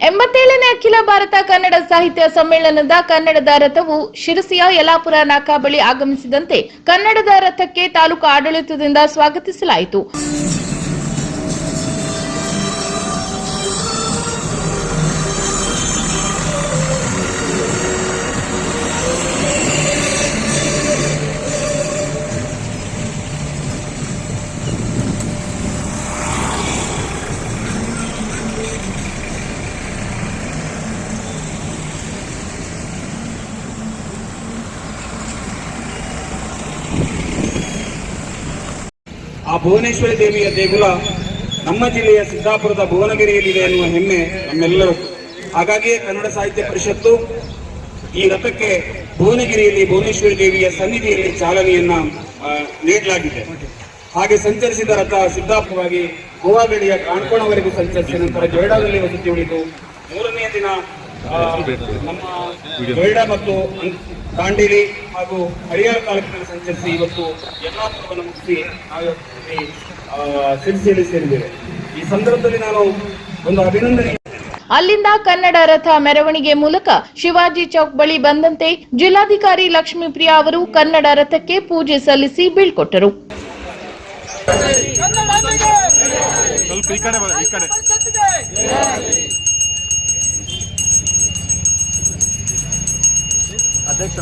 87ನೇ ಅಖಿಲ ಭಾರತ ಕನ್ನಡ ಸಾಹಿತ್ಯ ಸಮ್ಮೇಳನದ ಕನ್ನಡದ ರಥವು ಶಿರಸಿಯ ಯಲ್ಲಾಪುರ ನಾಕಾ ಬಳಿ ಆಗಮಿಸಿದಂತೆ ಕನ್ನಡದ ರಥಕ್ಕೆ ತಾಲೂಕು ಆಡಳಿತದಿಂದ ಸ್ವಾಗತಿಸಲಾಯಿತು. ಆ ಭುವನೇಶ್ವರಿ ದೇವಿಯ ದೇಗುಲ ನಮ್ಮ ಜಿಲ್ಲೆಯ ಸಿದ್ದಾಪುರದ ಭುವನಗಿರಿಯಲ್ಲಿದೆ ಎನ್ನುವ ಹೆಮ್ಮೆ ನಮ್ಮೆಲ್ಲರೂ. ಹಾಗಾಗಿಯೇ ಕನ್ನಡ ಸಾಹಿತ್ಯ ಪರಿಷತ್ತು ಈ ರಥಕ್ಕೆ ಭುವನಗಿರಿಯಲ್ಲಿ ಭುವನೇಶ್ವರಿ ದೇವಿಯ ಸನ್ನಿಧಿಯಲ್ಲಿ ಚಾಲನೆಯನ್ನ ನೀಡಲಾಗಿದೆ. ಹಾಗೆ ಸಂಚರಿಸಿದ ರಥ ಸಿದ್ದಾಪುರವಾಗಿ ಗೋವಾಗಡಿಯ ಕಾಣ್ಕೋಣವರೆಗೂ ಸಂಚರಿಸಿದ ನಂತರ ಜೊಯ್ಡಾದಲ್ಲಿ ವಸತಿ ಉಳಿದು 3ನೇ ದಿನ ನಮ್ಮ ಜೊಯ್ಡಾ ಮತ್ತು ದಾಂಡೇಲಿ ಹಾಗೂ ಹರಿಯಾಣ ತಾಲೂಕಿನಲ್ಲಿ ಸಂಚರಿಸಿ ಇವತ್ತು ಯಲ್ಲಾಪುರವನ್ನು ಮುಗಿಸಿ ನಾವು ಶಿರಸಿಯಲ್ಲಿ ಸೇರಿದ್ದೇವೆ. ಈ ಸಂದರ್ಭದಲ್ಲಿ ನಾನು ಒಂದು ಅಭಿನಂದನೆ. ಅಲ್ಲಿಂದ ಕನ್ನಡ ರಥ ಮೆರವಣಿಗೆ ಮೂಲಕ ಶಿವಾಜಿ ಚೌಕ್ ಬಳಿ ಬಂದಂತೆ ಜಿಲ್ಲಾಧಿಕಾರಿ ಲಕ್ಷ್ಮೀಪ್ರಿಯಾ ಅವರು ಕನ್ನಡ ರಥಕ್ಕೆ ಪೂಜೆ ಸಲ್ಲಿಸಿ ಬೀಳ್ಕೊಟ್ಟರು. ಅಧ್ಯಕ್ಷ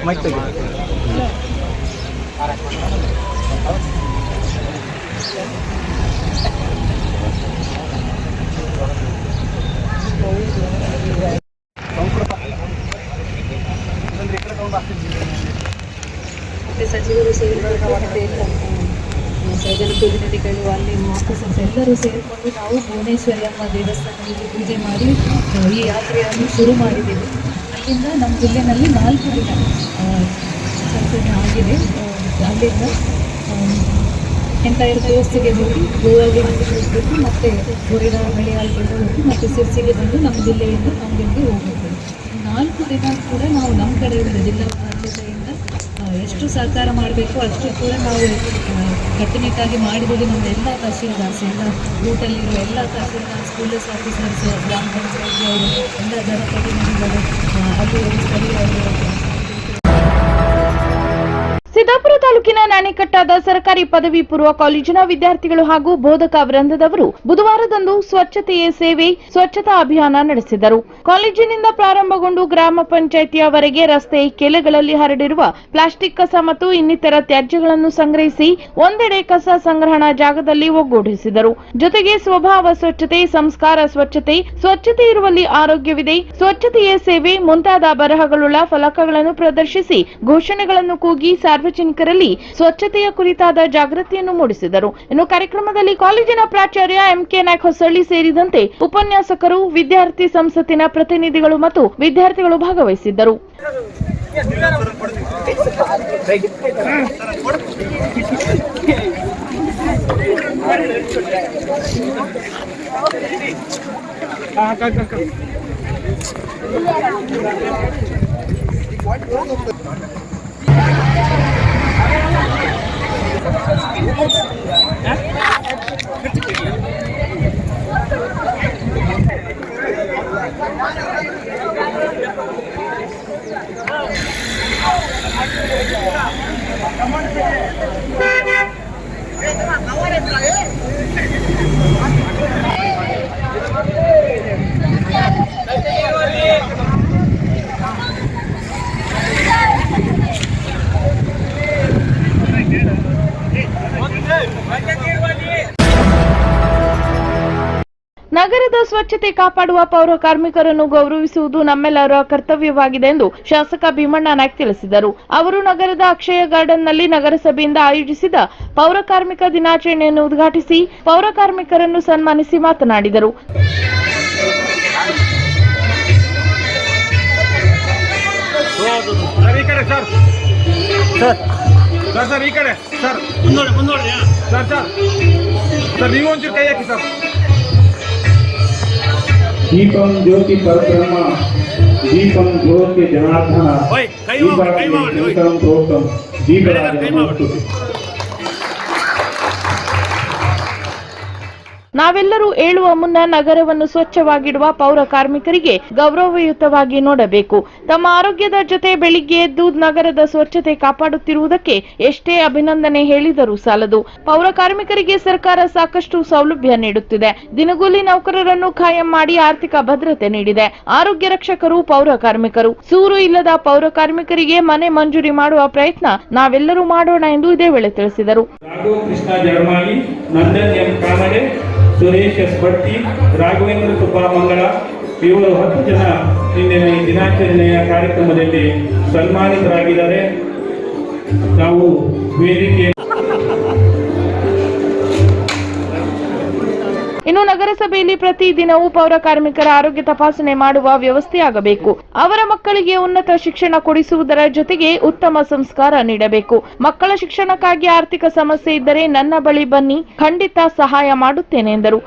ಮೈಕ್ ತೆಗಿ. ಸಚಿವರು ಸೇರಿಕೊಂಡು ಜನಪ್ರತಿನಿಧಿಗಳು ಅಲ್ಲಿ ಆಫೀಸರ್ಸ್ ಎಲ್ಲರೂ ಸೇರಿಕೊಂಡು ನಾವು ಭುವನೇಶ್ವರಿ ಅಮ್ಮ ದೇವಸ್ಥಾನದಲ್ಲಿ ಪೂಜೆ ಮಾಡಿ ಈ ಯಾತ್ರೆಯನ್ನು ಶುರು ಮಾಡಿದ್ದೇವೆ. ಅಲ್ಲಿಂದ ನಮ್ಮ ಜಿಲ್ಲೆಯಲ್ಲಿ 4 ದಿನ ಸಂಚಲನ ಆಗಿದೆ. ಅಲ್ಲಿಂದ ಎಂಟೈರ್ ಕೋಸ್ಟ್ಗೆ ಹೋಗಿ ಗೋವಾಗೆ ಹೋಗ್ಬಿಟ್ಟು ಮತ್ತೆ ಗೋರಿಡಾ ಮಳೆಯಾಲ್ಕೊಂಡು ಹೋಗಿ ಮತ್ತೆ ಶಿರಸಿಗೆ ಬಂದು ನಮ್ಮ ಜಿಲ್ಲೆಯಿಂದ ಮಂಗಳೂರಿಗೆ ಹೋಗ್ಬೇಕು. 4 ದಿನ ಕೂಡ ನಾವು ನಮ್ಮ ಕಡೆಯಿಂದ ಜಿಲ್ಲಾ ಆಡಳಿತದಿಂದ ಎಷ್ಟು ಸಹಕಾರ ಮಾಡಬೇಕು ಅಷ್ಟು ಕೂಡ ನಾವು ಕಟ್ಟುನಿಟ್ಟಾಗಿ ಮಾಡಿರೋದು. ನಮ್ಮ ಎಲ್ಲ ತಹಶೀಲ್ದಾರ್ಸ್, ಎಲ್ಲ ರೂಟಲ್ಲಿರುವ ಎಲ್ಲ ತಹಶೀಲ್ದಾರ್ಸ್, ಪೊಲೀಸ್ ಆಫೀಸರ್ಸ್, ಗ್ರಾಮ ಪಂಚಾಯತ್ ಅವರು, ಎಲ್ಲ ಜನಪ್ರತಿನಿಧಿಗಳು, ಅಲ್ಲಿ ಸ್ಥಳೀಯರು. ಸಿದ್ದಾಪುರ ತಾಲೂಕಿನ ನಾಣಿಕಟ್ಟಾದ ಸರ್ಕಾರಿ ಪದವಿ ಪೂರ್ವ ಕಾಲೇಜಿನ ವಿದ್ಯಾರ್ಥಿಗಳು ಹಾಗೂ ಬೋಧಕ ವೃಂದದವರು ಬುಧವಾರದಂದು ಸ್ವಚ್ಛತೆಯೇ ಸೇವೆ ಸ್ವಚ್ಛತಾ ಅಭಿಯಾನ ನಡೆಸಿದರು. ಕಾಲೇಜಿನಿಂದ ಪ್ರಾರಂಭಗೊಂಡು ಗ್ರಾಮ ಪಂಚಾಯಿತಿಯವರೆಗೆ ರಸ್ತೆ ಕೆಲೆಗಳಲ್ಲಿ ಹರಡಿರುವ ಪ್ಲಾಸ್ಟಿಕ್ ಕಸ ಮತ್ತು ಇನ್ನಿತರ ತ್ಯಾಜ್ಯಗಳನ್ನು ಸಂಗ್ರಹಿಸಿ ಒಂದೆಡೆ ಕಸ ಸಂಗ್ರಹಣಾ ಜಾಗದಲ್ಲಿ ಒಗ್ಗೂಡಿಸಿದರು. ಜೊತೆಗೆ ಸ್ವಭಾವ ಸ್ವಚ್ಛತೆ, ಸಂಸ್ಕಾರ ಸ್ವಚ್ಛತೆ, ಸ್ವಚ್ಛತೆ ಇರುವಲ್ಲಿ ಆರೋಗ್ಯವಿದೆ, ಸ್ವಚ್ಛತೆಯೇ ಸೇವೆ ಮುಂತಾದ ಬರಹಗಳುಳ್ಳ ಫಲಕಗಳನ್ನು ಪ್ರದರ್ಶಿಸಿ ಘೋಷಣೆಗಳನ್ನು ಕೂಗಿ ಸಾರ್ವಜನಿಕರಲ್ಲಿ ಸ್ವಚ್ಛತೆಯ ಕುರಿತಾದ ಜಾಗೃತಿಯನ್ನು ಮೂಡಿಸಿದರು. ಇನ್ನು ಕಾರ್ಯಕ್ರಮದಲ್ಲಿ ಕಾಲೇಜಿನ ಪ್ರಾಚಾರ್ಯ ಎಂಕೆ ನಾಯ್ಕ ಹೊಸಳ್ಳಿ ಸೇರಿದಂತೆ ಉಪನ್ಯಾಸಕರು, ವಿದ್ಯಾರ್ಥಿ ಸಂಸತ್ತಿನ ಪ್ರತಿನಿಧಿಗಳು ಮತ್ತು ವಿದ್ಯಾರ್ಥಿಗಳು ಭಾಗವಹಿಸಿದ್ದರು. ನಗರದ ಸ್ವಚ್ಛತೆ ಕಾಪಾಡುವ ಪೌರ ಕಾರ್ಮಿಕರನ್ನು ಗೌರವಿಸುವುದು ನಮ್ಮೆಲ್ಲರ ಕರ್ತವ್ಯವಾಗಿದೆ ಎಂದು ಶಾಸಕ ಭೀಮಣ್ಣ ನಾಯ್ಕ ತಿಳಿಸಿದರು. ಅವರು ನಗರದ ಅಕ್ಷಯ ಗಾರ್ಡನ್ನಲ್ಲಿ ನಗರಸಭೆಯಿಂದ ಆಯೋಜಿಸಿದ ಪೌರ ಕಾರ್ಮಿಕ ದಿನಾಚರಣೆಯನ್ನು ಉದ್ಘಾಟಿಸಿ ಪೌರ ಕಾರ್ಮಿಕರನ್ನು ಸನ್ಮಾನಿಸಿ ಮಾತನಾಡಿದರು. ಕಡೆ ಸರ್ ಸರ್ ಸರ್ ಸರ್ ಈ ಕಡೆ ಸರ್ ಮುಂದೋಡಿ ಸರ್ ಸರ್ ಸರ್ ನೀವು ಒಂಚೂರು ಕೈ ಹಾಕಿ ಸರ್. ದೀಪಂ ಜ್ಯೋತಿ ಪರಬ್ರಹ್ಮ ದೀಪಂ ಜ್ಯೋತಿ ಜನಾರ್ದನ ಓಯ್, ಕೈ ಮಾಡಿ, ಕೈ ಮಾಡಿ, ಓಯ್. ದೀಪಂ ಪ್ರೋಕ್ತಂ ದೀಪರಾಜ ಕೈ ಮಾಡಿ. ನಾವೆಲ್ಲರೂ ಏಳುವ ಮುನ್ನ ನಗರವನ್ನು ಸ್ವಚ್ಛವಾಗಿಡುವ ಪೌರ ಕಾರ್ಮಿಕರಿಗೆ ಗೌರವಯುತವಾಗಿ ನೋಡಬೇಕು. ತಮ್ಮ ಆರೋಗ್ಯದ ಜೊತೆ ಬೆಳಿಗ್ಗೆ ಎದ್ದು ನಗರದ ಸ್ವಚ್ಛತೆ ಕಾಪಾಡುತ್ತಿರುವುದಕ್ಕೆ ಎಷ್ಟೇ ಅಭಿನಂದನೆ ಹೇಳಿದರೂ ಸಾಲದು. ಪೌರ ಕಾರ್ಮಿಕರಿಗೆ ಸರ್ಕಾರ ಸಾಕಷ್ಟು ಸೌಲಭ್ಯ ನೀಡುತ್ತಿದೆ. ದಿನಗೂಲಿ ನೌಕರರನ್ನು ಖಾಯಂ ಮಾಡಿ ಆರ್ಥಿಕ ಭದ್ರತೆ ನೀಡಿದೆ. ಆರೋಗ್ಯ ರಕ್ಷಕರು ಪೌರ ಕಾರ್ಮಿಕರು. ಸೂರು ಇಲ್ಲದ ಪೌರ ಕಾರ್ಮಿಕರಿಗೆ ಮನೆ ಮಂಜೂರಿ ಮಾಡುವ ಪ್ರಯತ್ನ ನಾವೆಲ್ಲರೂ ಮಾಡೋಣ ಎಂದು ಇದೇ ವೇಳೆ ತಿಳಿಸಿದರು. ಕೃಷ್ಣ ಜರ್ಮಾಲಿ, ನಂದನ್ ಎಂ ಕಾನಡೆ, ಸುರೇಶ್ ಎಸ್ ಭಟ್ಟಿ, ರಾಘವೇಂದ್ರ ಸುಬ್ಬ ಮಂಗಳ ಇವರು 10 ಜನ ಇಂದಿನ ಈ ದಿನಾಚರಣೆಯ ಕಾರ್ಯಕ್ರಮದಲ್ಲಿ ಸನ್ಮಾನಿತರಾಗಿದ್ದಾರೆ. ನಾವು ವೇದಿಕೆ ಇನ್ನು ನಗರಸಭೆಯಲ್ಲಿ ಪ್ರತಿ ದಿನವೂ ಪೌರ ಕಾರ್ಮಿಕರ ಆರೋಗ್ಯ ತಪಾಸಣೆ ಮಾಡುವ ವ್ಯವಸ್ಥೆಯಾಗಬೇಕು. ಅವರ ಮಕ್ಕಳಿಗೆ ಉನ್ನತ ಶಿಕ್ಷಣ ಕೊಡಿಸುವುದರ ಜೊತೆಗೆ ಉತ್ತಮ ಸಂಸ್ಕಾರ ನೀಡಬೇಕು. ಮಕ್ಕಳ ಶಿಕ್ಷಣಕ್ಕಾಗಿ ಆರ್ಥಿಕ ಸಮಸ್ಯೆ ಇದ್ದರೆ ನನ್ನ ಬಳಿ ಬನ್ನಿ, ಖಂಡಿತ ಸಹಾಯ ಮಾಡುತ್ತೇನೆ ಎಂದರು.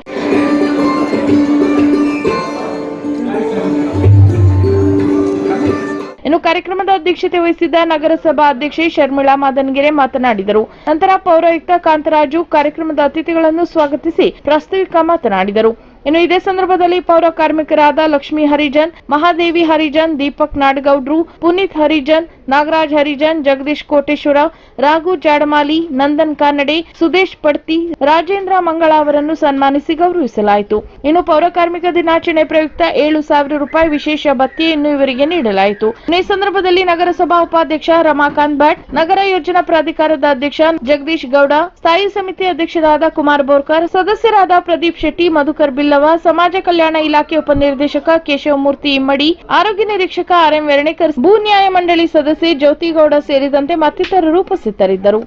ಇನ್ನು ಕಾರ್ಯಕ್ರಮದ ಅಧ್ಯಕ್ಷತೆ ವಹಿಸಿದ್ದ ನಗರಸಭಾ ಅಧ್ಯಕ್ಷೆ ಶರ್ಮಿಳಾ ಮಾದನಗೆರೆ ಮಾತನಾಡಿದರು. ನಂತರ ಪೌರಾಯುಕ್ತ ಕಾಂತರಾಜು ಕಾರ್ಯಕ್ರಮದ ಅತಿಥಿಗಳನ್ನು ಸ್ವಾಗತಿಸಿ ಪ್ರಾಸ್ತಾವಿಕ ಮಾತನಾಡಿದರು. ಇನ್ನು ಇದೇ ಸಂದರ್ಭದಲ್ಲಿ ಪೌರ ಕಾರ್ಮಿಕರಾದ ಲಕ್ಷ್ಮೀ ಹರಿಜನ್, ಮಹಾದೇವಿ ಹರಿಜನ್, ದೀಪಕ್ ನಾಡಗೌಡ್ರು, ಪುನೀತ್ ಹರಿಜನ್, ನಾಗರಾಜ್ ಹರಿಜನ್, ಜಗದೀಶ್ ಕೋಟೇಶ್ವರ, ರಾಘು ಜಾಡಮಾಲಿ, ನಂದನ್ ಕಾನಡೆ, ಸುದೇಶ್ ಪಡ್ತಿ, ರಾಜೇಂದ್ರ ಮಂಗಳ ಅವರನ್ನು ಸನ್ಮಾನಿಸಿ ಗೌರವಿಸಲಾಯಿತು. ಇನ್ನು ಪೌರ ಕಾರ್ಮಿಕ ದಿನಾಚರಣೆ ಪ್ರಯುಕ್ತ 7,000 ರೂಪಾಯಿ ವಿಶೇಷ ಭತ್ಯೆಯನ್ನು ಇವರಿಗೆ ನೀಡಲಾಯಿತು. ಈ ಸಂದರ್ಭದಲ್ಲಿ ನಗರಸಭಾ ಉಪಾಧ್ಯಕ್ಷ ರಮಾಕಾಂತ್ ಭಟ್, ನಗರ ಯೋಜನಾ ಪ್ರಾಧಿಕಾರದ ಅಧ್ಯಕ್ಷ ಜಗದೀಶ್ ಗೌಡ, ಸ್ಥಾಯಿ ಸಮಿತಿ ಅಧ್ಯಕ್ಷರಾದ ಕುಮಾರ್ ಬೋರ್ಕರ್, ಸದಸ್ಯರಾದ ಪ್ರದೀಪ್ ಶೆಟ್ಟಿ, ಮಧುಕರ್ ಬಿಲ್ಲವ, ಸಮಾಜ ಕಲ್ಯಾಣ ಇಲಾಖೆ ಉಪನಿರ್ದೇಶಕ ಕೇಶವಮೂರ್ತಿ ಇಮ್ಮಡಿ, ಆರೋಗ್ಯ ನಿರೀಕ್ಷಕ ಆರ್ಎಂ ವೆರ್ಣೇಕರ್, ಭೂ ನ್ಯಾಯ ಮಂಡಳಿ ಸದಸ್ಯ ಜ್ಯೋತಿಗೌಡ ಸೇರಿದಂತೆ ಮತ್ತಿತರರು ಉಪಸ್ಥಿತರಿದ್ದರು.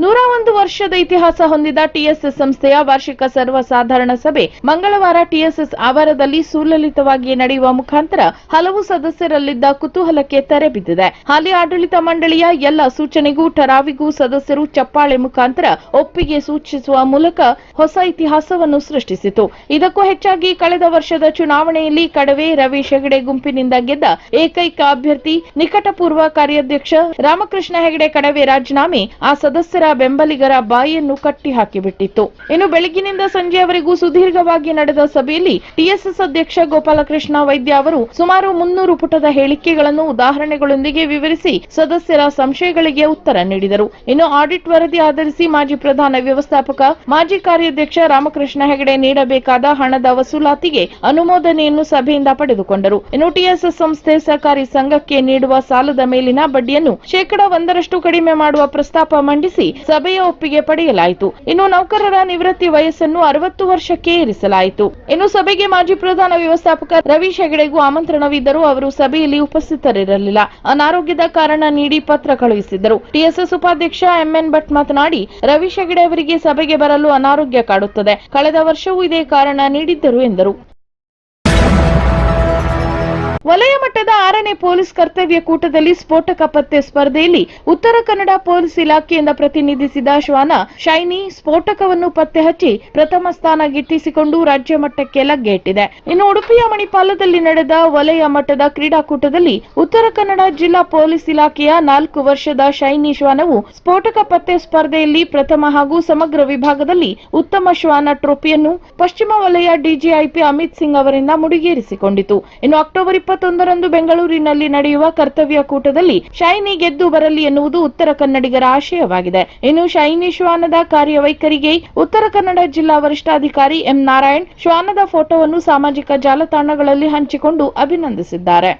101 ವರ್ಷದ ಇತಿಹಾಸ ಹೊಂದಿದ ಟಿಎಸ್ಎಸ್ ಸಂಸ್ಥೆಯ ವಾರ್ಷಿಕ ಸರ್ವಸಾಧಾರಣ ಸಭೆ ಮಂಗಳವಾರ ಟಿಎಸ್ಎಸ್ ಆವರಣದಲ್ಲಿ ಸುಲಲಿತವಾಗಿ ನಡೆಯುವ ಮುಖಾಂತರ ಹಲವು ಸದಸ್ಯರಲ್ಲಿದ್ದ ಕುತೂಹಲಕ್ಕೆ ತೆರೆ ಬಿದ್ದಿದೆ. ಹಾಲಿ ಆಡಳಿತ ಮಂಡಳಿಯ ಎಲ್ಲ ಸೂಚನೆಗೂ ಠರಾವಿಗೂ ಸದಸ್ಯರು ಚಪ್ಪಾಳೆ ಮುಖಾಂತರ ಒಪ್ಪಿಗೆ ಸೂಚಿಸುವ ಮೂಲಕ ಹೊಸ ಇತಿಹಾಸವನ್ನು ಸೃಷ್ಟಿಸಿತು. ಇದಕ್ಕೂ ಹೆಚ್ಚಾಗಿ ಕಳೆದ ವರ್ಷದ ಚುನಾವಣೆಯಲ್ಲಿ ಕಡವೆ ರವೀಶ್ ಹೆಗಡೆ ಗುಂಪಿನಿಂದ ಗೆದ್ದ ಏಕೈಕ ಅಭ್ಯರ್ಥಿ ನಿಕಟಪೂರ್ವ ಕಾರ್ಯಾಧ್ಯಕ್ಷ ರಾಮಕೃಷ್ಣ ಹೆಗಡೆ ಕಡವೆ ರಾಜೀನಾಮೆ ಆ ಸದಸ್ಯರ ಬೆಂಬಲಿಗರ ಬಾಯಿಯನ್ನು ಕಟ್ಟಿ ಹಾಕಿಬಿಟ್ಟಿತ್ತು. ಇನ್ನು ಬೆಳಗಿನಿಂದ ಸಂಜೆಯವರೆಗೂ ಸುದೀರ್ಘವಾಗಿ ನಡೆದ ಸಭೆಯಲ್ಲಿ ಟಿಎಸ್ಎಸ್ ಅಧ್ಯಕ್ಷ ಗೋಪಾಲಕೃಷ್ಣ ವೈದ್ಯ ಅವರು ಸುಮಾರು 300 ಪುಟದ ಹೇಳಿಕೆಗಳನ್ನು ಉದಾಹರಣೆಗಳೊಂದಿಗೆ ವಿವರಿಸಿ ಸದಸ್ಯರ ಸಂಶಯಗಳಿಗೆ ಉತ್ತರ ನೀಡಿದರು. ಇನ್ನು ಆಡಿಟ್ ವರದಿ ಆಧರಿಸಿ ಮಾಜಿ ಪ್ರಧಾನ ವ್ಯವಸ್ಥಾಪಕ, ಮಾಜಿ ಕಾರ್ಯಾಧ್ಯಕ್ಷ ರಾಮಕೃಷ್ಣ ಹೆಗಡೆ ನೀಡಬೇಕಾದ ಹಣದ ವಸೂಲಾತಿಗೆ ಅನುಮೋದನೆಯನ್ನು ಸಭೆಯಿಂದ ಪಡೆದುಕೊಂಡರು. ಇನ್ನು ಟಿಎಸ್ಎಸ್ ಸಂಸ್ಥೆ ಸಹಕಾರಿ ಸಂಘಕ್ಕೆ ನೀಡುವ ಸಾಲದ ಮೇಲಿನ ಬಡ್ಡಿಯನ್ನು 1% ಕಡಿಮೆ ಮಾಡುವ ಪ್ರಸ್ತಾಪ ಮಂಡಿಸಿ ಸಭೆಯ ಒಪ್ಪಿಗೆ ಪಡೆಯಲಾಯಿತು. ಇನ್ನು ನೌಕರರ ನಿವೃತ್ತಿ ವಯಸ್ಸನ್ನು 60 ವರ್ಷಕ್ಕೆ ಏರಿಸಲಾಯಿತು. ಇನ್ನು ಸಭೆಗೆ ಮಾಜಿ ಪ್ರಧಾನ ವ್ಯವಸ್ಥಾಪಕ ರವೀಶ್ ಹೆಗಡೆಗೂ ಆಮಂತ್ರಣವಿದ್ದರೂ ಅವರು ಸಭೆಯಲ್ಲಿ ಉಪಸ್ಥಿತರಿರಲಿಲ್ಲ. ಅನಾರೋಗ್ಯದ ಕಾರಣ ನೀಡಿ ಪತ್ರ ಕಳುಹಿಸಿದ್ದರು. ಟಿಎಸ್ಎಸ್ ಉಪಾಧ್ಯಕ್ಷ ಎಂಎನ್ ಭಟ್ ಮಾತನಾಡಿ, ರವೀಶ್ ಹೆಗಡೆ ಅವರಿಗೆ ಸಭೆಗೆ ಬರಲು ಅನಾರೋಗ್ಯ ಕಾಡುತ್ತದೆ. ಕಳೆದ ವರ್ಷವೂ ಇದೇ ಕಾರಣ ನೀಡಿದ್ದರು ಎಂದರು. ವಲಯ ಮಟ್ಟದ 6ನೇ ಪೊಲೀಸ್ ಕರ್ತವ್ಯ ಕೂಟದಲ್ಲಿ ಸ್ಫೋಟಕ ಪತ್ತೆ ಸ್ಪರ್ಧೆಯಲ್ಲಿ ಉತ್ತರ ಕನ್ನಡ ಪೊಲೀಸ್ ಇಲಾಖೆಯಿಂದ ಪ್ರತಿನಿಧಿಸಿದ ಶ್ವಾನ ಶೈನಿ ಸ್ಫೋಟಕವನ್ನು ಪತ್ತೆ ಹಚ್ಚಿ ಪ್ರಥಮ ಸ್ಥಾನ ಗಿಟ್ಟಿಸಿಕೊಂಡು ರಾಜ್ಯ ಮಟ್ಟಕ್ಕೆ ಲಗ್ಗೆ ಇಟ್ಟಿದೆ. ಇನ್ನು ಉಡುಪಿಯ ಮಣಿಪಾಲದಲ್ಲಿ ನಡೆದ ವಲಯ ಮಟ್ಟದ ಕ್ರೀಡಾಕೂಟದಲ್ಲಿ ಉತ್ತರ ಕನ್ನಡ ಜಿಲ್ಲಾ ಪೊಲೀಸ್ ಇಲಾಖೆಯ 4 ವರ್ಷದ ಶೈನಿ ಶ್ವಾನವು ಸ್ಫೋಟಕ ಪತ್ತೆ ಸ್ಪರ್ಧೆಯಲ್ಲಿ ಪ್ರಥಮ ಹಾಗೂ ಸಮಗ್ರ ವಿಭಾಗದಲ್ಲಿ ಉತ್ತಮ ಶ್ವಾನ ಟ್ರೋಫಿಯನ್ನು ಪಶ್ಚಿಮ ವಲಯ ಡಿಜಿಐಪಿ ಅಮಿತ್ ಸಿಂಗ್ ಅವರಿಂದ ಮುಡಿಗೇರಿಸಿಕೊಂಡಿತು. ಇನ್ನು ಅಕ್ಟೋಬರ್ 21ರಂದು ಬೆಂಗಳೂರಿನಲ್ಲಿ ನಡೆಯುವ ಕರ್ತವ್ಯ ಕೂಟದಲ್ಲಿ ಶೈನಿ ಗೆದ್ದು ಬರಲಿ ಎನ್ನುವುದು ಉತ್ತರ ಕನ್ನಡಿಗರ ಆಶಯವಾಗಿದೆ. ಇನ್ನು ಶೈನಿ ಶ್ವಾನದ ಕಾರ್ಯವೈಖರಿಗೆ ಉತ್ತರ ಕನ್ನಡ ಜಿಲ್ಲಾ ವರಿಷ್ಠಾಧಿಕಾರಿ ಎಂ ನಾರಾಯಣ್ ಶ್ವಾನದ ಫೋಟೋವನ್ನು ಸಾಮಾಜಿಕ ಜಾಲತಾಣಗಳಲ್ಲಿ ಹಂಚಿಕೊಂಡು ಅಭಿನಂದಿಸಿದ್ದಾರೆ.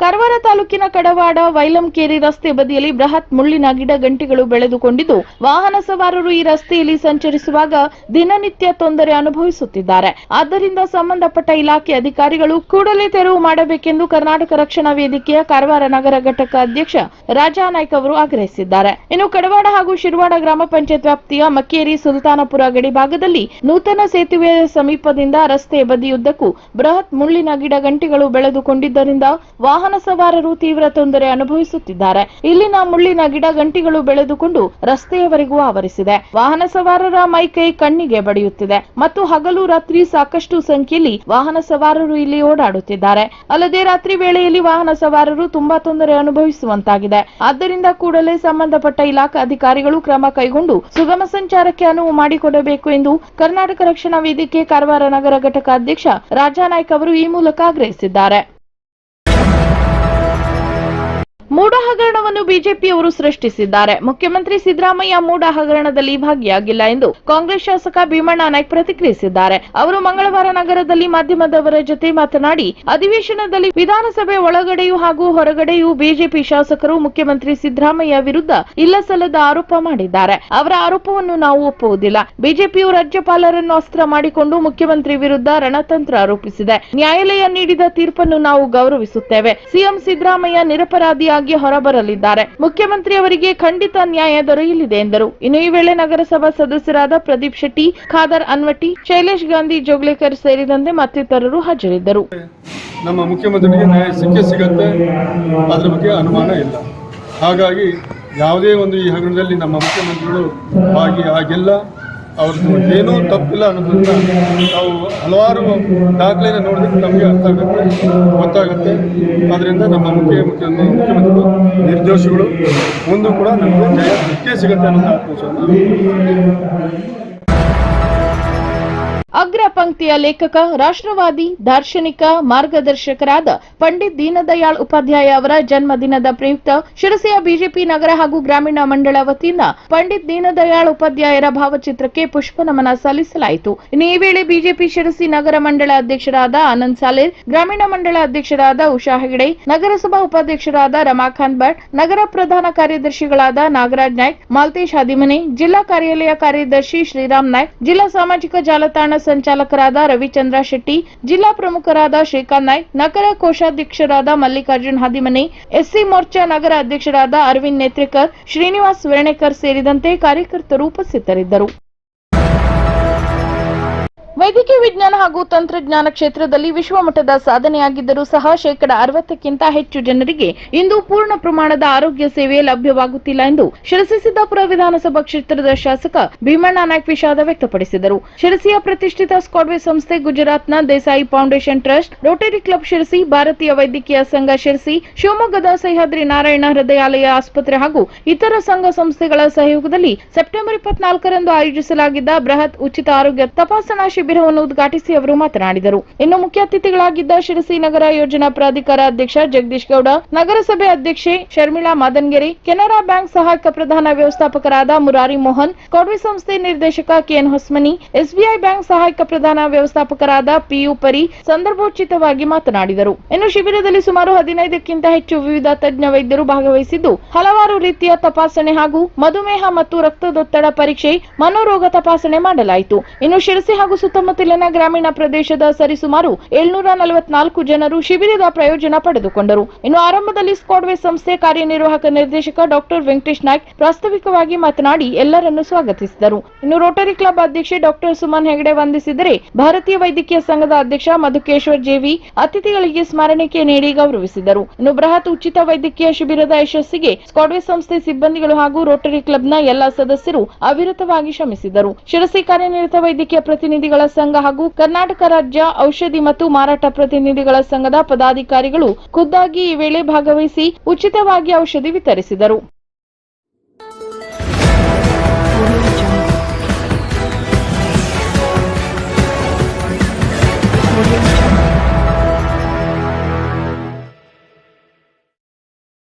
ಕಾರವಾರ ತಾಲೂಕಿನ ಕಡವಾಡ ವೈಲಂಕೇರಿ ರಸ್ತೆ ಬದಿಯಲ್ಲಿ ಬೃಹತ್ ಮುಳ್ಳಿನ ಗಿಡ ಗಂಟಿಗಳು ಬೆಳೆದುಕೊಂಡಿದ್ದು ವಾಹನ ಸವಾರರು ಈ ರಸ್ತೆಯಲ್ಲಿ ಸಂಚರಿಸುವಾಗ ದಿನನಿತ್ಯ ತೊಂದರೆ ಅನುಭವಿಸುತ್ತಿದ್ದಾರೆ. ಆದ್ದರಿಂದ ಸಂಬಂಧಪಟ್ಟ ಇಲಾಖೆ ಅಧಿಕಾರಿಗಳು ಕೂಡಲೇ ತೆರವು ಮಾಡಬೇಕೆಂದು ಕರ್ನಾಟಕ ರಕ್ಷಣಾ ವೇದಿಕೆಯ ಕಾರವಾರ ನಗರ ಘಟಕ ಅಧ್ಯಕ್ಷ ರಾಜಾ ನಾಯ್ಕ್ ಅವರು ಆಗ್ರಹಿಸಿದ್ದಾರೆ. ಇನ್ನು ಕಡವಾಡ ಹಾಗೂ ಶಿರವಾಡ ಗ್ರಾಮ ಪಂಚಾಯತ್ ವ್ಯಾಪ್ತಿಯ ಮಕ್ಕೇರಿ ಸುಲ್ತಾನಪುರ ಗಡಿ ಭಾಗದಲ್ಲಿ ನೂತನ ಸೇತುವೆ ಸಮೀಪದಿಂದ ರಸ್ತೆ ಬದಿಯುದ್ದಕ್ಕೂ ಬೃಹತ್ ಮುಳ್ಳಿನ ಗಿಡ ಗಂಟಿಗಳು ಬೆಳೆದುಕೊಂಡಿದ್ದರಿಂದ ವಾಹನ ಸವಾರರು ತೀವ್ರ ತೊಂದರೆ ಅನುಭವಿಸುತ್ತಿದ್ದಾರೆ. ಇಲ್ಲಿನ ಮುಳ್ಳಿನ ಗಿಡ ಗಂಟಿಗಳು ಬೆಳೆದುಕೊಂಡು ರಸ್ತೆಯವರೆಗೂ ಆವರಿಸಿದೆ. ವಾಹನ ಸವಾರರ ಮೈಕೈ ಕಣ್ಣಿಗೆ ಬಡಿಯುತ್ತಿದೆ ಮತ್ತು ಹಗಲು ರಾತ್ರಿ ಸಾಕಷ್ಟು ಸಂಖ್ಯೆಯಲ್ಲಿ ವಾಹನ ಸವಾರರು ಇಲ್ಲಿ ಓಡಾಡುತ್ತಿದ್ದಾರೆ. ಅಲ್ಲದೆ ರಾತ್ರಿ ವೇಳೆಯಲ್ಲಿ ವಾಹನ ಸವಾರರು ತುಂಬಾ ತೊಂದರೆ ಅನುಭವಿಸುವಂತಾಗಿದೆ. ಆದ್ದರಿಂದ ಕೂಡಲೇ ಸಂಬಂಧಪಟ್ಟ ಇಲಾಖಾ ಅಧಿಕಾರಿಗಳು ಕ್ರಮ ಕೈಗೊಂಡು ಸುಗಮ ಸಂಚಾರಕ್ಕೆ ಅನುವು ಮಾಡಿಕೊಡಬೇಕು ಎಂದು ಕರ್ನಾಟಕ ರಕ್ಷಣಾ ವೇದಿಕೆ ಕಾರವಾರ ನಗರ ಘಟಕ ಅಧ್ಯಕ್ಷ ರಾಜಾ ನಾಯ್ಕ್ ಅವರು ಈ ಮೂಲಕ ಆಗ್ರಹಿಸಿದ್ದಾರೆ. ಮೂಡ ಹಗರಣವನ್ನು ಬಿಜೆಪಿಯವರು ಸೃಷ್ಟಿಸಿದ್ದಾರೆ. ಮುಖ್ಯಮಂತ್ರಿ ಸಿದ್ದರಾಮಯ್ಯ ಮೂಡ ಹಗರಣದಲ್ಲಿ ಭಾಗಿಯಾಗಿಲ್ಲ ಎಂದು ಕಾಂಗ್ರೆಸ್ ಶಾಸಕ ಭೀಮಣ್ಣ ನಾಯ್ಕ್ ಪ್ರತಿಕ್ರಿಯಿಸಿದ್ದಾರೆ. ಅವರು ಮಂಗಳವಾರ ನಗರದಲ್ಲಿ ಮಾಧ್ಯಮದವರ ಜೊತೆ ಮಾತನಾಡಿ, ಅಧಿವೇಶನದಲ್ಲಿ ವಿಧಾನಸಭೆ ಒಳಗಡೆಯೂ ಹಾಗೂ ಹೊರಗಡೆಯೂ ಬಿಜೆಪಿ ಶಾಸಕರು ಮುಖ್ಯಮಂತ್ರಿ ಸಿದ್ದರಾಮಯ್ಯ ವಿರುದ್ಧ ಇಲ್ಲಸಲ್ಲದ ಆರೋಪ ಮಾಡಿದ್ದಾರೆ. ಅವರ ಆರೋಪವನ್ನು ನಾವು ಒಪ್ಪುವುದಿಲ್ಲ. ಬಿಜೆಪಿಯು ರಾಜ್ಯಪಾಲರನ್ನು ಅಸ್ತ್ರ ಮಾಡಿಕೊಂಡು ಮುಖ್ಯಮಂತ್ರಿ ವಿರುದ್ಧ ರಣತಂತ್ರ ಆರೋಪಿಸಿದೆ. ನ್ಯಾಯಾಲಯ ನೀಡಿದ ತೀರ್ಪನ್ನು ನಾವು ಗೌರವಿಸುತ್ತೇವೆ. ಸಿಎಂ ಸಿದ್ದರಾಮಯ್ಯ ನಿರಪರಾಧಿಯಾಗಿ ಹೊರಬರಲಿದ್ದಾರೆ. ಮುಖ್ಯಮಂತ್ರಿ ಅವರಿಗೆ ಖಂಡಿತ ನ್ಯಾಯ ದೊರೆಯಲಿದೆ ಎಂದರು. ಇನ್ನು ಈ ವೇಳೆ ನಗರಸಭಾ ಸದಸ್ಯರಾದ ಪ್ರದೀಪ್ ಶೆಟ್ಟಿ, ಖಾದರ್ ಅನ್ವಟಿ, ಶೈಲೇಶ್ ಗಾಂಧಿ ಜೋಗ್ಲೇಕರ್ ಸೇರಿದಂತೆ ಮತ್ತಿತರರು ಹಾಜರಿದ್ದರು. ನಮ್ಮ ಮುಖ್ಯಮಂತ್ರಿಗೆ ನ್ಯಾಯ ಸಿಗುತ್ತೆ, ಅದರ ಬಗ್ಗೆ ಅನುಮಾನ ಇಲ್ಲ. ಹಾಗಾಗಿ ಯಾವುದೇ ಒಂದು ಈ ಹಗರಣದಲ್ಲಿ ನಮ್ಮ ಮುಖ್ಯಮಂತ್ರಿಗಳು ಆಗಿಲ್ಲ, ಅವ್ರದ್ದು ಏನೂ ತಪ್ಪಿಲ್ಲ ಅನ್ನೋದನ್ನ ನಾವು ಹಲವಾರು ದಾಖಲೆಯನ್ನು ನೋಡಿದ್ರೆ ನಮಗೆ ಗೊತ್ತಾಗುತ್ತೆ. ಆದ್ದರಿಂದ ನಮ್ಮ ಮುಖ್ಯಮಂತ್ರಿಗಳು ನಿರ್ದೋಷಿಗಳು, ಮುಂದೂ ಕೂಡ ನಮಗೆ ನ್ಯಾಯ ಸಿಗುತ್ತೆ ಅನ್ನೋ ಆತ್ಮವಿಶ್ವಾಸ. ಅಗ್ರ ಪಂಕ್ತಿಯ ಲೇಖಕ, ರಾಷ್ಟ್ರವಾದಿ, ದಾರ್ಶನಿಕ, ಮಾರ್ಗದರ್ಶಕರಾದ ಪಂಡಿತ್ ದೀನದಯಾಳ್ ಉಪಾಧ್ಯಾಯ ಅವರ ಜನ್ಮದಿನದ ಪ್ರಯುಕ್ತ ಶಿರಸಿಯ ಬಿಜೆಪಿ ನಗರ ಹಾಗೂ ಗ್ರಾಮೀಣ ಮಂಡಳ ವತಿಯಿಂದ ಪಂಡಿತ್ ದೀನದಯಾಳ್ ಉಪಾಧ್ಯಾಯರ ಭಾವಚಿತ್ರಕ್ಕೆ ಪುಷ್ಪ ನಮನ ಸಲ್ಲಿಸಲಾಯಿತು. ಇನ್ನು ಈ ವೇಳೆ ಬಿಜೆಪಿ ಶಿರಸಿ ನಗರ ಮಂಡಳ ಅಧ್ಯಕ್ಷರಾದ ಆನಂದ್ ಸಾಲೇರ್, ಗ್ರಾಮೀಣ ಮಂಡಳ ಅಧ್ಯಕ್ಷರಾದ ಉಷಾ ಹೆಗಡೆ, ನಗರಸಭಾ ಉಪಾಧ್ಯಕ್ಷರಾದ ರಮಾಕಾಂತ್ ಭಟ್, ನಗರ ಪ್ರಧಾನ ಕಾರ್ಯದರ್ಶಿಗಳಾದ ನಾಗರಾಜ್ ನಾಯ್ಕ್, ಮಾಲ್ತೇಶ್ ಹಾದಿಮನೆ, ಜಿಲ್ಲಾ ಕಾರ್ಯಾಲಯ ಕಾರ್ಯದರ್ಶಿ ಶ್ರೀರಾಮ್ ನಾಯ್ಕ್, ಜಿಲ್ಲಾ ಸಾಮಾಜಿಕ ಜಾಲತಾಣ ಸಂಚಾಲಕರಾದ ರವಿಚಂದ್ರ ಶೆಟ್ಟಿ, ಜಿಲ್ಲಾ ಪ್ರಮುಖರಾದ ಶ್ರೀಕಾಂತ್ ನಾಯ್ಕ್, ನಗರ ಕೋಶಾಧ್ಯಕ್ಷರಾದ ಮಲ್ಲಿಕಾರ್ಜುನ್ ಹಾದಿಮನೆ, ಎಸ್ಸಿ ಮೋರ್ಚಾ ನಗರ ಅಧ್ಯಕ್ಷರಾದ ಅರವಿಂದ್ ನೇತ್ರೇಕರ್, ಶ್ರೀನಿವಾಸ್ ವೇಣೇಕರ್ ಸೇರಿದಂತೆ ಕಾರ್ಯಕರ್ತರು ಉಪಸ್ಥಿತರಿದ್ದರು. ವೈದ್ಯಕೀಯ ವಿಜ್ಞಾನ ಹಾಗೂ ತಂತ್ರಜ್ಞಾನ ಕ್ಷೇತ್ರದಲ್ಲಿ ವಿಶ್ವಮಟ್ಟದ ಸಾಧನೆಯಾಗಿದ್ದರೂ ಸಹ 60%ಕ್ಕಿಂತ ಹೆಚ್ಚು ಜನರಿಗೆ ಇಂದು ಪೂರ್ಣ ಪ್ರಮಾಣದ ಆರೋಗ್ಯ ಸೇವೆ ಲಭ್ಯವಾಗುತ್ತಿಲ್ಲ ಎಂದು ಶಿರಸಿ ಸಿದ್ದಾಪುರ ವಿಧಾನಸಭಾ ಕ್ಷೇತ್ರದ ಶಾಸಕ ಭೀಮಣ್ಣ ನಾಯ್ಕ್ ವಿಷಾದ ವ್ಯಕ್ತಪಡಿಸಿದರು. ಶಿರಸಿಯ ಪ್ರತಿಷ್ಠಿತ ಸ್ಕಾಡ್ವೆ ಸಂಸ್ಥೆ, ಗುಜರಾತ್ನ Desai foundation trust, Rotary club Sirsi, ಭಾರತೀಯ ವೈದ್ಯಕೀಯ ಸಂಘ ಶಿರಸಿ, ಶಿವಮೊಗ್ಗದ ಸಹ್ಯಾದ್ರಿ ನಾರಾಯಣ ಹೃದಯಾಲಯ ಆಸ್ಪತ್ರೆ ಹಾಗೂ ಇತರ ಸಂಘ ಸಂಸ್ಥೆಗಳ ಸಹಯೋಗದಲ್ಲಿ ಸೆಪ್ಟೆಂಬರ್ 24ರಂದು ಆಯೋಜಿಸಲಾಗಿದ್ದ ಬೃಹತ್ ಉಚಿತ ಆರೋಗ್ಯ ತಪಾಸಣಾ ಶಿಬಿರವನ್ನು ಉದ್ಘಾಟಿಸಿ ಅವರು ಮಾತನಾಡಿದರು. ಇನ್ನು ಮುಖ್ಯ ಅತಿಥಿಗಳಾಗಿದ್ದ ಶಿರಸಿ ನಗರ ಯೋಜನಾ ಪ್ರಾಧಿಕಾರ ಅಧ್ಯಕ್ಷ ಜಗದೀಶ್ ಗೌಡ, ನಗರಸಭೆ ಅಧ್ಯಕ್ಷೆ ಶರ್ಮಿಳಾ ಮಾದನ್ಗೆರೆ, ಕೆನರಾ ಬ್ಯಾಂಕ್ ಸಹಾಯಕ ಪ್ರಧಾನ ವ್ಯವಸ್ಥಾಪಕರಾದ ಮುರಾರಿ ಮೋಹನ್, ಸ್ಕಾಡ್ವೆ ಸಂಸ್ಥೆ ನಿರ್ದೇಶಕ ಕೆಎನ್ ಹೊಸ್ಮನಿ, ಎಸ್ಬಿಐ ಬ್ಯಾಂಕ್ ಸಹಾಯಕ ಪ್ರಧಾನ ವ್ಯವಸ್ಥಾಪಕರಾದ ಪಿಯು ಪರಿ ಸಂದರ್ಭೋಚಿತವಾಗಿ ಮಾತನಾಡಿದರು. ಇನ್ನು ಶಿಬಿರದಲ್ಲಿ ಸುಮಾರು 15ಕ್ಕಿಂತ ಹೆಚ್ಚು ವಿವಿಧ ತಜ್ಞ ವೈದ್ಯರು ಭಾಗವಹಿಸಿದ್ದು ಹಲವಾರು ರೀತಿಯ ತಪಾಸಣೆ ಹಾಗೂ ಮಧುಮೇಹ ಮತ್ತು ರಕ್ತದೊತ್ತಡ ಪರೀಕ್ಷೆ, ಮನೋರೋಗ ತಪಾಸಣೆ ಮಾಡಲಾಯಿತು. ಇನ್ನು ಶಿರಸಿ ಹಾಗೂ ಸುತ್ತಮುತ್ತಲಿನ ಗ್ರಾಮೀಣ ಪ್ರದೇಶದ ಸರಿಸುಮಾರು 744 ಜನರು ಶಿಬಿರದ ಪ್ರಯೋಜನ ಪಡೆದುಕೊಂಡರು. ಇನ್ನು ಆರಂಭದಲ್ಲಿ ಸ್ಕಾಡ್ವೆ ಸಂಸ್ಥೆ ಕಾರ್ಯನಿರ್ವಾಹಕ ನಿರ್ದೇಶಕ ಡಾಕ್ಟರ್ ವೆಂಕಟೇಶ್ ನಾಯ್ಕ್ ಪ್ರಾಸ್ತಾವಿಕವಾಗಿ ಮಾತನಾಡಿ ಎಲ್ಲರನ್ನು ಸ್ವಾಗತಿಸಿದರು. ಇನ್ನು ರೋಟರಿ ಕ್ಲಬ್ ಅಧ್ಯಕ್ಷೆ ಡಾಕ್ಟರ್ ಸುಮನ್ ಹೆಗಡೆ ವಂದಿಸಿದರೆ, ಭಾರತೀಯ ವೈದ್ಯಕೀಯ ಸಂಘದ ಅಧ್ಯಕ್ಷ ಮಧುಕೇಶ್ವರ್ ಜೇವಿ ಅತಿಥಿಗಳಿಗೆ ಸ್ಮರಣಿಕೆ ನೀಡಿ ಗೌರವಿಸಿದರು. ಇನ್ನು ಬೃಹತ್ ಉಚಿತ ವೈದ್ಯಕೀಯ ಶಿಬಿರದ ಯಶಸ್ಸಿಗೆ ಸ್ಕಾಡ್ವೆ ಸಂಸ್ಥೆ ಸಿಬ್ಬಂದಿಗಳು ಹಾಗೂ ರೋಟರಿ ಕ್ಲಬ್ನ ಎಲ್ಲಾ ಸದಸ್ಯರು ಅವಿರತವಾಗಿ ಶ್ರಮಿಸಿದರು. ಶಿರಸಿ ಕಾರ್ಯನಿರತ ವೈದ್ಯಕೀಯ ಪ್ರತಿನಿಧಿಗಳ ಸಂಘ ಹಾಗೂ ಕರ್ನಾಟಕ ರಾಜ್ಯ ಔಷಧಿ ಮತ್ತು ಮಾರಾಟ ಪ್ರತಿನಿಧಿಗಳ ಸಂಘದ ಪದಾಧಿಕಾರಿಗಳು ಖುದ್ದಾಗಿ ಈ ವೇಳೆ ಭಾಗವಹಿಸಿ ಉಚಿತವಾಗಿ ಔಷಧಿ ವಿತರಿಸಿದರು.